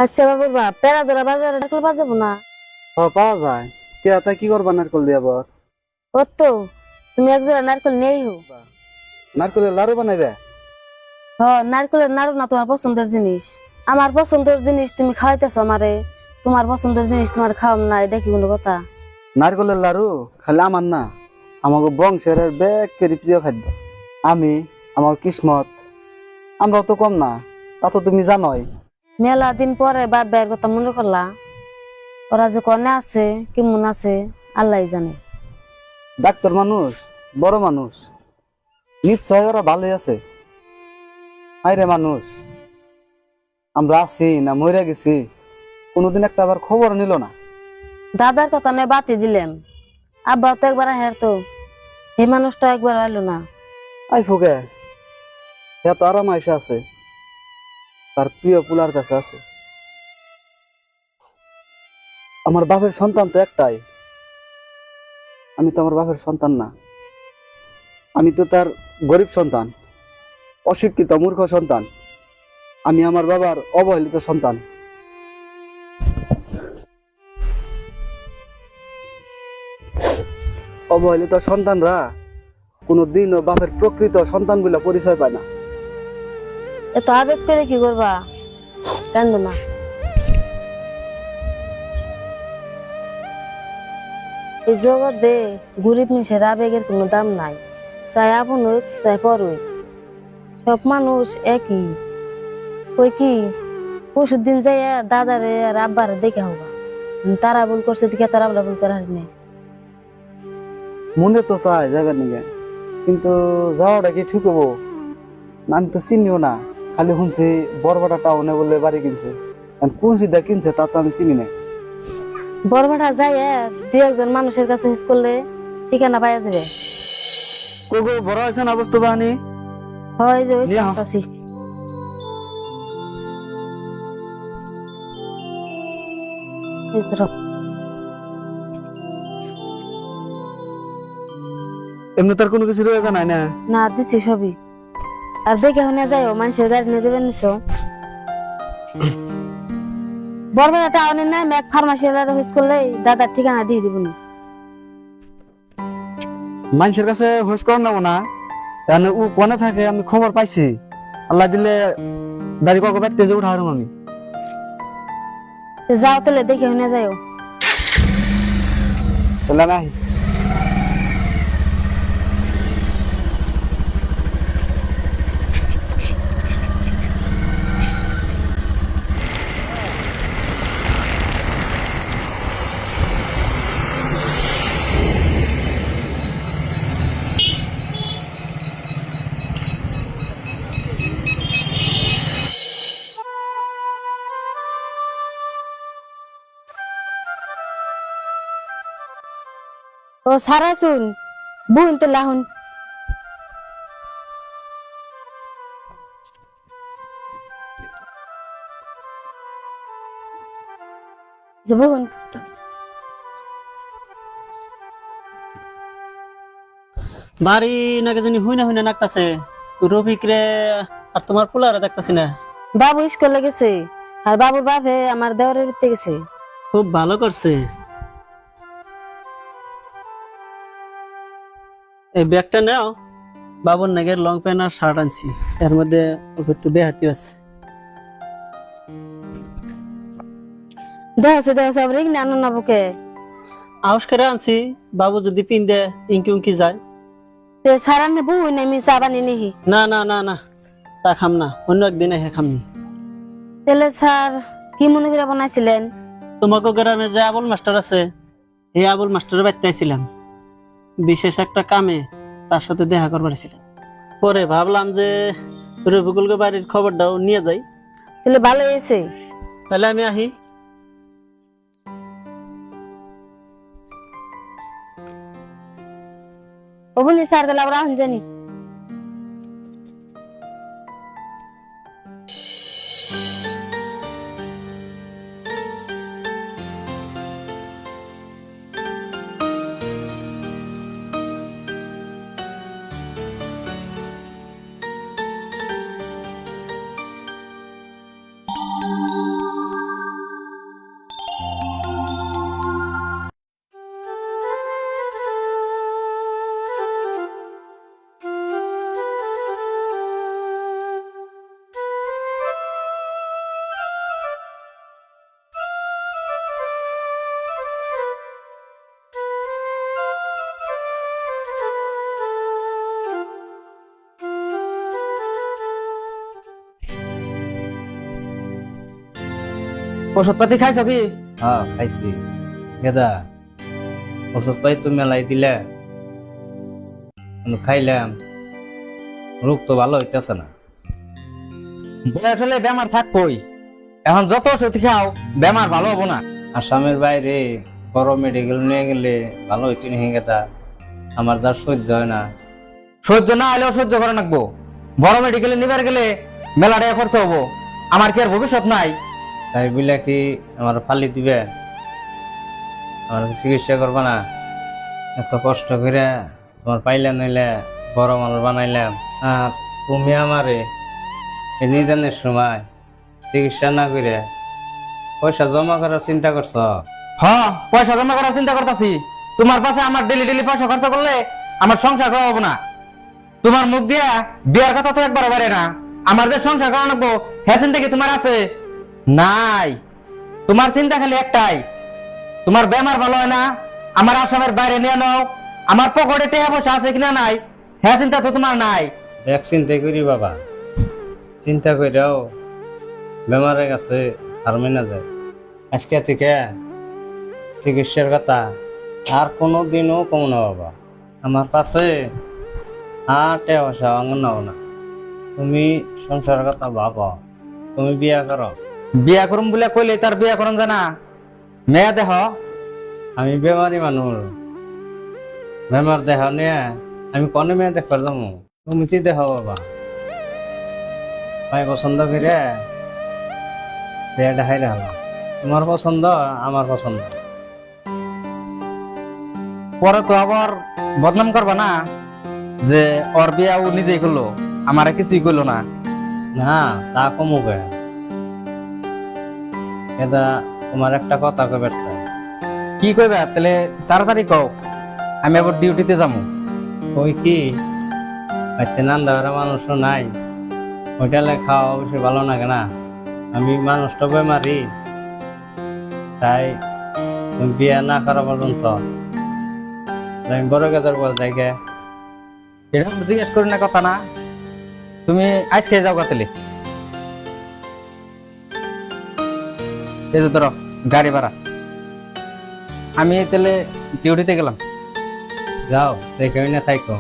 আচ্ছা বাবা পেরা ধরা বাজারে ডাকলে বাজাবো না? পাওয়া যায়। কে তা কি করবা নারকল দিয়ে আবার? ও তো তুমি একজোড়া নারকেল নিয়েই হো। নারকলের লাড়ু বানাইবে? নারকেলের নাড়ু না তোমার পছন্দের জিনিস। আমার পছন্দের জিনিস তুমি খাওয়াইতেছো আমারে, তোমার পছন্দের জিনিস তোমার খাওয়াম না, এটা কি কোনো কথা? নারকলের লাড়ু খালি আমার না, আমাকে বংশের বেকেরই প্রিয় খাদ্য। আমি, আমার কিসমত, আমরাও তো কম না, তা তো তুমি জানোই। মেলা দিন পরে বাপ ভাইয়ের কথা মনে করলা। ওরা যে কনে আছে কেমন আছে আল্লাহ জানে। ডাক্তার মানুষ, বড় মানুষ, নিশ্চয় ওরা ভালোই আছে। হায়রে মানুষ, আমরা আছি না মরে গেছি কোনোদিন একটা আবার খবর নিল না। দাদার কথা নয় বাতি দিলাম, আব্বা তো একবার হের তো এই মানুষটা একবার আইলো না। আই ফুকে এত আরাম আইসা আছে, তার প্রিয় পুলার কাছে আছে। আমার বাপের সন্তান তো একটাই, আমি তো আমার বাপের সন্তান না, আমি তো তার গরিব সন্তান, অশিক্ষিত মূর্খ সন্তান। আমি আমার বাবার অবহেলিত সন্তান। অবহেলিত সন্তানরা কোনোদিনও বাপের প্রকৃত সন্তান বলে পরিচয় পায় না। এত আবেগ করে কি করবা, কান্দো না। এই জগতে গরিব মানুষের আবেগের কোনো দাম নাই, চাই আপন হোক চাই পর হোক, সব মানুষ একই। কই কি পরশুর দিন যাই দাদারে আর আব্বারে দেখে হবা, তারা ভুল করছে দিকে তারা আমরা ভুল করার নেই। মনে তো চায় যাবেন নিগে, কিন্তু যাওয়াটা কি ঠিক হবো? না, আমি তো চিনিও না, খালি শুনছি বরবাটা টাউনে বলে বাড়ি কিনছে। এখন কোন সিদ্ধা কিনছে তা তো আমি চিনি না। বড়মাঠা যাই দুই একজন মানুষের কাছে হুস করলে ঠিকানা পাইয়া যাবে। কোগো বড় হয়েছে না বস্তু বাহানি? হয় যে ওই নিয়ে আহ। সামটাছি। এই ধরো। এমনি তার কোনো কিছু রয়ে জানাই না। না দিছি সবই, আর দেখে শুনে যাইও মানুষের গাড়ি নিয়ে যাবেন নিছো। বড়বেলা টাউনের নাই ম্যাক ফার্মাসি হুস করলেই দাদার ঠিকানা দিয়ে দিব না। মানুষের কাছে হোস কর নেবো না, কারণ ও কোনে থাকে আমি খবর পাইছি। আল্লাহ দিলে দাড়ি কক ব্যক্তি যে উঠা আমি। যাও তাহলে দেখে শুনে যাইও। তাহলে নাই ও সারা শুন বুন তো লাহুন। যে বুন বাড়ি নাকি জানি হুইনা হুইনা নাকতাছে। রফিক রে আর তোমার পোলারে দেখতাছি না। বাবু স্কুলে গেছে, আর বাবুর বাপে আমার দেওয়ারের ভিতরে গেছে। খুব ভালো করছে। এই ব্যাগটা নাও, বাবুর নাগের লং প্যান্ট আর শার্ট আনছি, এর মধ্যে ওকে একটু বেহাতি আছে। দেওয়া রিং না আনো না বুকে। আউস করে আনছি, বাবু যদি পিন দে ইঙ্কি উঙ্কি যায়। সারানে বুন আমি চা বানিয়ে নিহি। না না না না, চা খাম না, অন্য একদিন এসে খামনি। তাহলে স্যার কি মনে করে বানাইছিলেন? তোমাকে গ্রামে যে আবুল মাস্টার আছে, এই আবুল মাস্টারের বাড়িতে আইছিলাম বিশেষ একটা কামে, তার সাথে দেখা করবার ছিলাম। পরে ভাবলাম যে রফিকুলকে বাড়ির খবরটাও নিয়ে যাই। তাহলে ভালো হয়েছে। তাহলে আমি আহি। ও বলি স্যার তাহলে আমরা এখন জানি। ওষুধপাতি খাইছো কি? হ্যাঁ খাইছি। গেদা ওষুধ পাই তো মেলাই দিলে, কিন্তু খাইলাম রোগ তো ভালো হইতেছে না। বয়স হলে বেমার থাকবই, এখন যত ওষুধ খাও বেমার ভালো হবো না। আসামের বাইরে বড় মেডিকেল নিয়ে গেলে ভালো হইতে নিয়ে গেতা, আমার যা সহ্য হয় না। সহ্য না হলেও সহ্য করে রাখবো। বড় মেডিকেলে নিবার গেলে মেলা টাকা খরচ হবো, আমার কি আর ভবিষ্যৎ নাই? তাই বলে কি আমার ফালি দিবে? আমার চিকিৎসা করবা না? এত কষ্ট করে তোমার পাইলে নইলে বড় মানুষ বানাইলাম, আর তুমি আমারে এই নিদানের সময় চিকিৎসা না করে পয়সা জমা করার চিন্তা করছ? হ্যাঁ, পয়সা জমা করার চিন্তা করতেছি। তোমার পাশে আমার ডেলি ডেলি পয়সা খরচ করলে আমার সংসার করা হবো না। তোমার মুখ দিয়া বিয়ার কথা তো একবার বাড়ে না। আমার যে সংসার করা লাগবো হ্যাঁ চিন্তা কি তোমার আছে? নাই। তোমার চিন্তা খালি একটাই, তোমার বেমার ভালো হয় না, আমার আসামের বাইরে নিয়ে নাও, আমার পকেটে টাকা পয়সা আছে কিনা নাই হ্যাঁ চিন্তা তো তোমার নাই। এক চিন্তাই করি বাবা, চিন্তা কইরাও বেমারের কাছে হার মেনে যায়। আজকে থেকে চিকিৎসার কথা আর কোনো দিনও কম না বাবা। আমার কাছে আর টাকা পয়সা নাও না, তুমি সংসারের কথা ভাবো, তুমি বিয়া করো। বিয়া করুম বলে কইলে তার বিয়া করুম জানা? মেয়া দেহ আমি বেমারি মানুষ, বেমার দেহ নিয়ে আমি কনে মেয়ে দেখবার যাবো? তুমি কি দেহ বাবা, ভাই পছন্দ করে বিয়াটা হাইরে হলাম। তোমার পছন্দ আমার পছন্দ, পরে তো আবার বদনাম করবা না যে ওর বিয়া ও নিজেই করলো, আমারে কিছুই করলো না। না তা কমুকে। এটা তোমার একটা কথা কইবার চাই। কি কইবা তাহলে তাড়াতাড়ি কও, আমি আবার ডিউটিতে যাবো। ওই কি বাচ্চা নান্দাবেরা মানুষও নাই, ওইটালে খাওয়া অবশ্য ভালো লাগে না। আমি মানুষটা বেমারি, তাই তুমি বিয়া না করা পর্যন্ত আমি বড় গেদার বল দেখে। এটা জিজ্ঞেস করি না কথা না, তুমি আজকে যাও তাহলে। এই যে ধরো গাড়ি ভাড়া, আমি তাহলে ডিউটিতে গেলাম। যাও দেখে না থাইকো।